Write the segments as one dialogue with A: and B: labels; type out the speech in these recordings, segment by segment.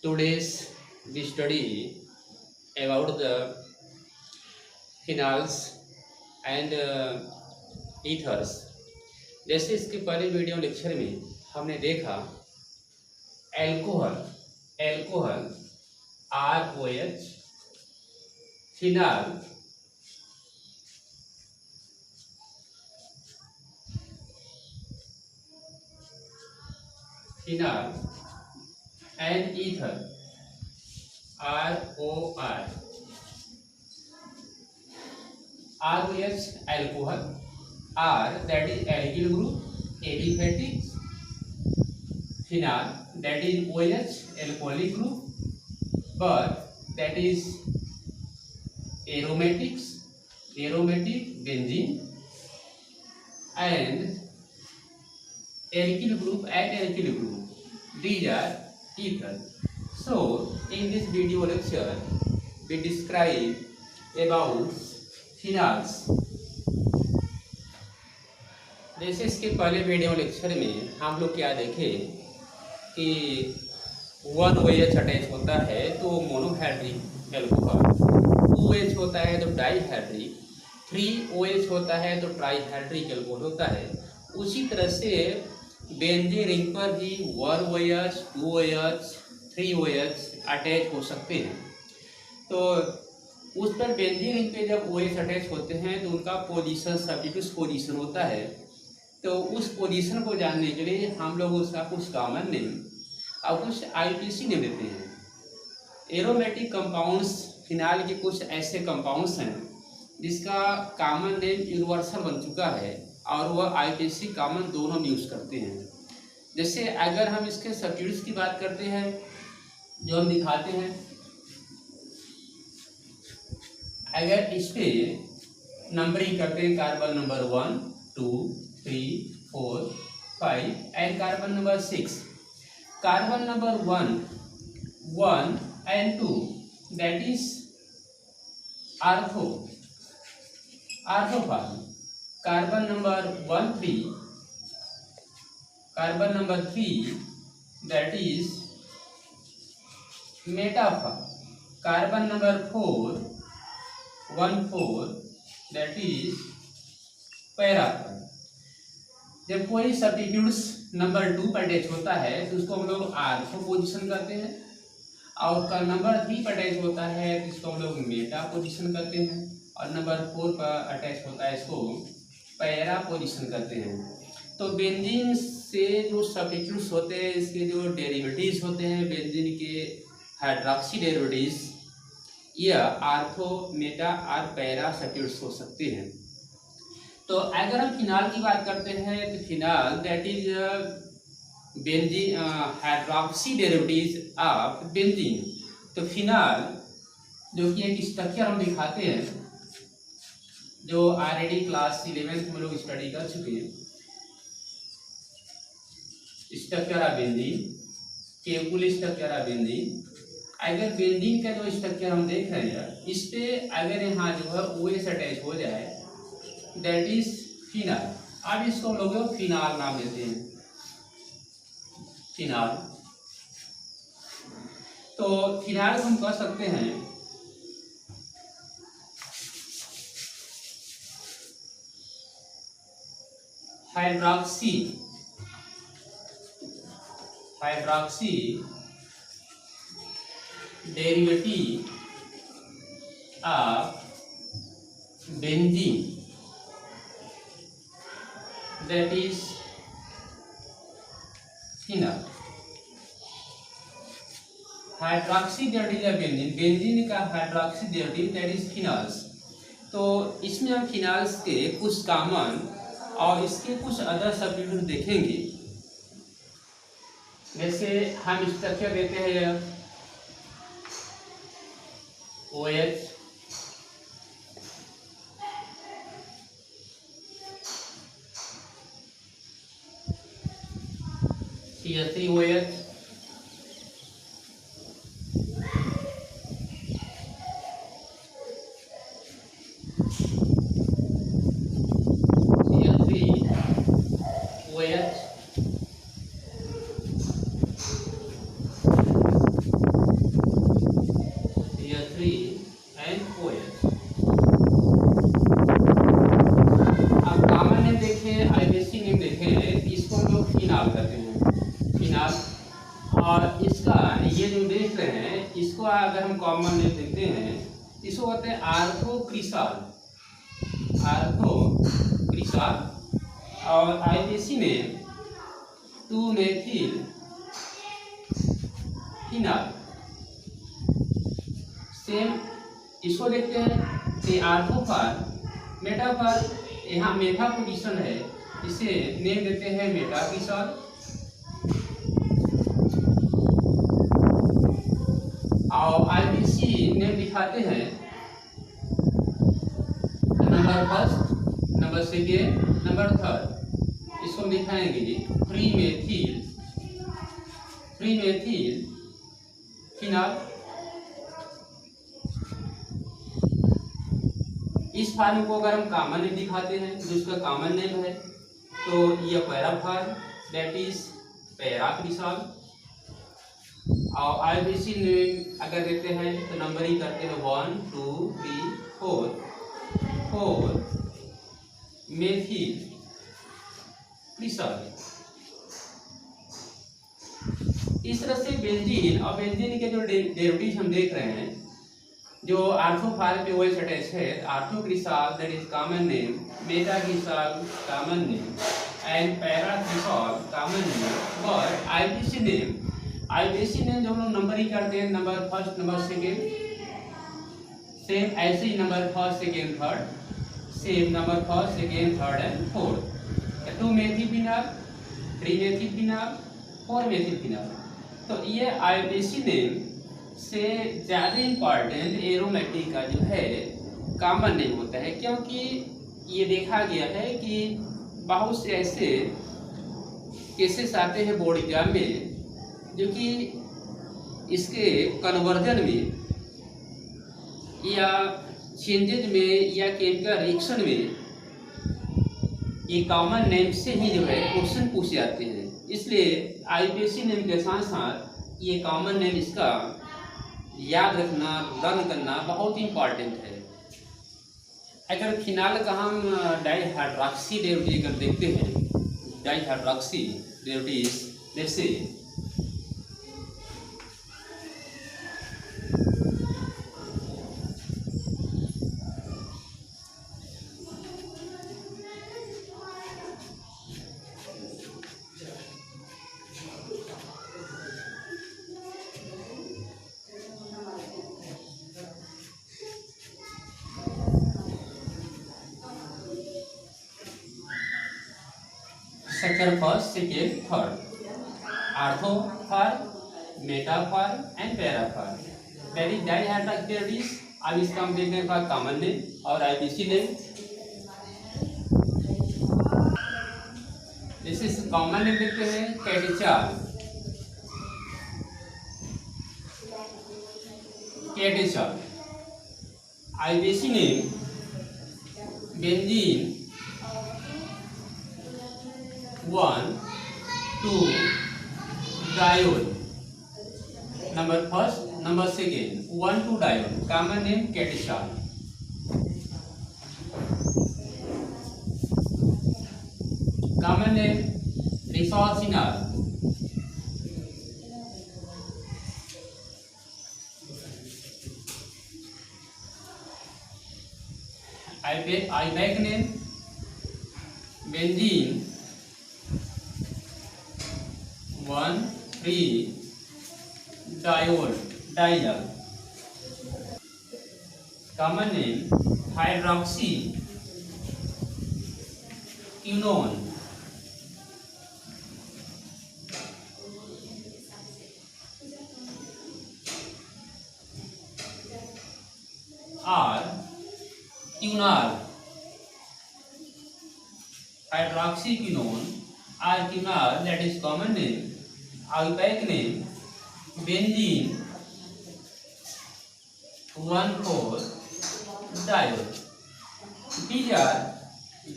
A: Today's we study about the phenols and ethers। जैसे इसके पहले वीडियो लेक्चर में हमने देखा alcohol alcohol ROH, phenol phenol and ether ROR। ROH alcohol, R that is alkyl group aliphatic, phenol that is OH alcoholic group, but that is aromatic benzene, and alkyl group and alkyl group, these are ether। So in this video lecture we describe about phenols। जैसे इसके पहले video lecture में हम लोग क्या देखे कि 1 OH attach होता है तो मोनोहाइड्रिक एल्कोहल, 2 OH होता है तो डाईहाइड्रिक, 3 OH होता है तो ट्राईहाइड्रिक एल्कोहल होता है। उसी तरह से बेंजीन रिंग पर भी 1 OH, 2 OH, 3 OH अटैच हो सकते हैं। तो उस पर बेंजीन रिंग पे जब OH अटैच होते हैं तो उनका पोजीशन सब्स्टिट्यूट पोजीशन होता है। तो उस पोजीशन को जानने के लिए हम लोग उसका कुछ कॉमन नेम और कुछ IUPAC नेम देते हैं। एरोमेटिक कंपाउंड्स फिनाल के कुछ ऐसे कंपाउंड्स हैं जिसका कॉमन नेम यूनिवर्सल बन चुका है और वह IUPAC कॉमन दोनों में यूज़ करते हैं। जैसे अगर हम इसके सब्स्टिट्यूट्स की बात करते हैं जो हम दिखाते हैं, अगर इस पे नंबरिंग करते हैं carbon number 1, 2, 3, 4, 5 and carbon number 6। Carbon number 1 and 2 that is orthoform. Carbon number 3 that is metaform. Carbon number 4 that is paraform. जब कोई सब्स्टिट्यूट्स नंबर 2 पर अटैच होता है तो उसको हम लोग आर्थो पोजीशन करते हैं, और नंबर 3 पर अटैच होता है तो इसको हम लोग मेटा पोजीशन करते हैं, और नंबर 4 पर अटैच होता है इसको पैरा पोजीशन करते हैं। तो बेंजीन से जो सब्स्टिट्यूट्स होते हैं इसके जो डेरिवेटिव्स होते हैं बेंजीन के हाइड्रोक्सी डेरिवेटिव्स, यह आर्थो, मेटा और पैरा सब्स्टिट्यूट्स हो सकते हैं। तो अगर हम फिनाल की बात करते हैं तो phenol that is benzene hydroxy derivatives of benzene. तो फिनाल जो कि एक स्ट्रक्चर हम दिखाते हैं जो ऑलरेडी क्लास 11th में लोग स्टडी कर चुके हैं। Structure of benzene, Kekule structure of benzene. अगर बेंजीन का जो स्ट्रक्चर हम देख रहे हैं इस पे अगर यहाँ जो है OH अटैच हो जाए दैट इज फिनाल। अब इसको लोग फिनाल नाम देते हैं, फिनाल। तो फिनाल हम कह सकते हैं hydroxy derivative of benzene that is phenol. Hydroxy derivative of benzene का hydroxy derivative that is phenols. तो इसमें हम फिनाल्स के कुछ कॉमन और इसके कुछ अदर सब्स्टिट्यूट देखेंगे। जैसे हम स्ट्रक्चर देते हैं OH, CH3OH, CH3OH, और इसका ये जो देख रहे हैं इसको अगर हम कॉमन नेम देखते हैं इसको कहते हैं आर्थोक्रिसाल, आर्थोक्रिसाल। और आईपीसी में 2 मेथिल फिनाल, सेम इसको देखते हैं कि आर्थोफार मेटाफार, यहाँ मेटा पोजीशन है, इसे नेम देते हैं मेटाक्रिसाल। और आईपीसी नेम दिखाते हैं number first, number second, number third, इसको दिखाएंगे फ्री मेथिल फिनाल। इस फार्म को अगर हम कॉमन नेम दिखाते हैं जिसका कॉमन नेम है तो ये पैराफार, दैट इज पैराक्रिसाल। और आईपीसी नेम अगर देते हैं तो नंबरिंग करते हैं 1 2 3 4 मेथिल क्रिसाल। इस तरह से बेंजीन और बेंजीन के जो डेरिवेटिव्स हम देख रहे हैं, जो आर्थोफार पे OH अटैच है, orthocresol that is common name, metacresol common name and paracresol common name. But IPC name जो हम लोग नंबरिंग करते हैं number first, number second, same ऐसे ही number first, second, third, same number first, second, third and fourth. 2 methyl phenol, 3 methyl phenol, 4 methyl phenol. तो ये IPC name से ज़्यादा इम्पॉर्टेंट एरोमेटिक का जो है कॉमन नेम होता है, क्योंकि ये देखा गया है कि बहुत से ऐसे केसेस आते हैं बोर्ड एग्जाम में जो कि इसके कन्वर्जन में या चेंजेज में या केमिकल रिएक्शन में ये कॉमन नेम से ही जो है क्वेश्चन पूछे जाते हैं। इसलिए आईपीसी नेम के साथ साथ ये कॉमन नेम इसका याद रखना, लर्न करना बहुत इंपॉर्टेंट है। अगर फिनाल का हम डाइहाइड्रॉक्सी डेरिवेटिव अगर देखते हैं, डाइहाइड्रॉक्सी डेरिवेटिव जैसे sector first, second, third, orthoform, metaform and paraform, that is dihydroxy derivatives. अब इसका हम देखने का कॉमन नेम और आईपीसी नेम। जैसे कॉमन नेम देखते हैं catechol, catechol. IPC name benzene 1 2 diol, number first, number second, 1 2 diol, common name catechol. Common name resorcinol, IUPAC name benzene 1 3 diol, डाइजल। Common name hydroxy quinone, or quinol, hydroxy quinone, or quinol that is common name. IUPAC name benzene 1 4 diol. These are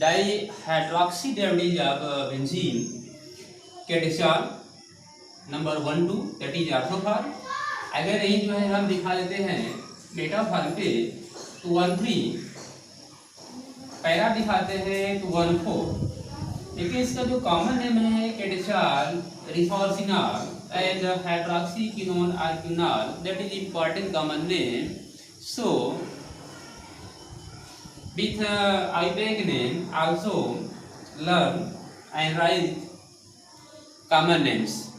A: dihydroxy derivatives of benzene, catechol number 1 2 that is orthoform. अगर यही जो है हम दिखा देते हैं मेटाफार पे तो 1 3, पैरा दिखाते हैं तो 1 4। लेकिन इसका जो कॉमन नेम है कैटेचाल, रिसोसिनाल as a hydroxyquinone alquinol, that is important common name. So with IUPAC name also learn and write common names.